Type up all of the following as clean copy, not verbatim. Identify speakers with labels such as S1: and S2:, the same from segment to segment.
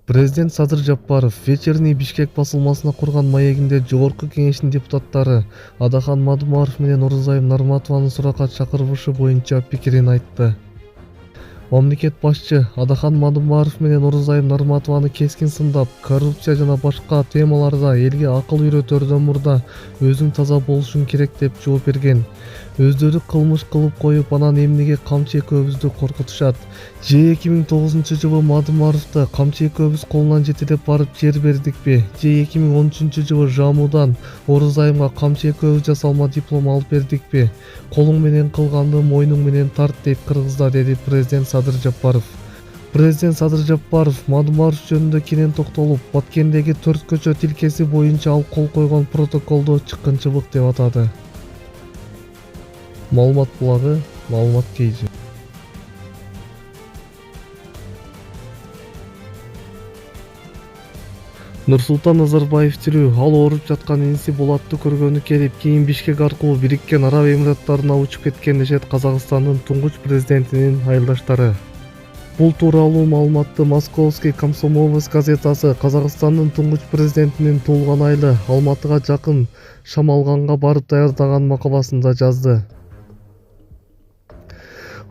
S1: Президент Садыр Жапаров вечерний Бишкек басылмасына курган маегинде Жогорку Кеңештин депутаттары Адахан Мадумаров менен Орунзайым Нарматованын суракка чакырбышы боюнча пикирин айтты. Мамлекет башчы Адахан Мадумаров менен Орунзайым Нарматованы кескин сындап, коррупция жана башка темаларда элге акыл үйрөтөрдөн мурда өзүң таза болушуң керек деп жооп берген. Өздөрү кылмыш кылып коюп, анан эмнеге камчы экөөбүздү коркутушат? Же 2009-жылы Мадумаровду камчы экөөбүз колунан жетелеп барып жер бердикпи? Же 2013-жылы Жамуудан Орунзайымга камчы экөөбүз жасалма диплом алып бердикпи? Колуң менен кылганды мойнуң менен тарт дейт Кыргызда, деди президент Садыр Жапаров. Президент Садыр Жапаров Мадумаров жөнүндө кенен токтолуп, Баткендеги 4 көчө тилкеси боюнча ал кол койгон протоколду чыккынчылык деп атады. Маалымат булагы, маалымат KG. Нурсултан Назарбаев тирүү, ал ооруп жаткан иниси Болатты көргөнү келип, кийин Бишкек аркылуу Бириккен Араб Эмираттарына учуп кеткен дешет Казакстандын туңгуч президентинин айылдаштары. Бул тууралуу маалыматты Московский Комсомолец газетасы Казакстандын туңгуч президентинин туулган айылы Алматыга жакын Шамалганга барып даярдаган макаласында жазды.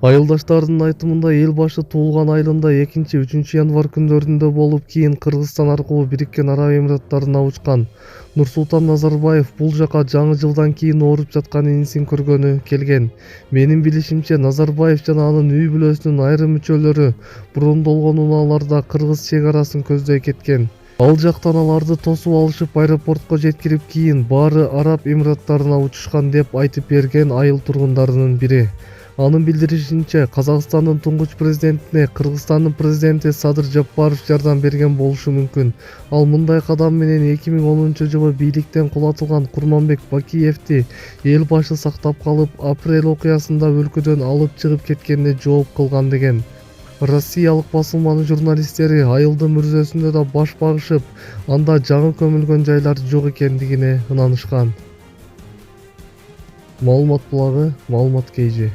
S1: Айылдаштардын айтымында эл башы туулган айылында 2-3 январь күндөрүндө болуп, кийин Кыргызстан аркылуу Бириккен Араб Эмираттарына учкан. Нурсултан Назарбаев бул жака жаңы жылдан кийин ооруп жаткан инисин көргөнү келген. Менин билишимче, Назарбаев жана анын үй бүлөсүнүн айрым мүчөлөрү бурундолгон унааларда Кыргыз чек арасын көздөй кеткен. Ал жактан аларды тосуп алышып, аэропортко жеткирип, кийин баары Араб Эмираттарына учушкан деп айтып берген айыл тургундарынын бири. Анын билдиришинче, Казакстандын туңгуч президентине Кыргызстандын президенти Садыр Жапаров жардам берген болушу мүмкүн. Ал мындай кадам менен 2010-жылы бийликтен кулатылган Курманбек Бакиевди эл башы сактап калып, апрель окуясында өлкөдөн алып чыгып кеткенде жооп кылган деген. Россиялык басылманын журналисттери айылдын мүрзөсүндө да баш багышып, анда жаңы көмүлгөн жайлар жок экендигине ынанышкан. Маалымат булагы, маалымат KG.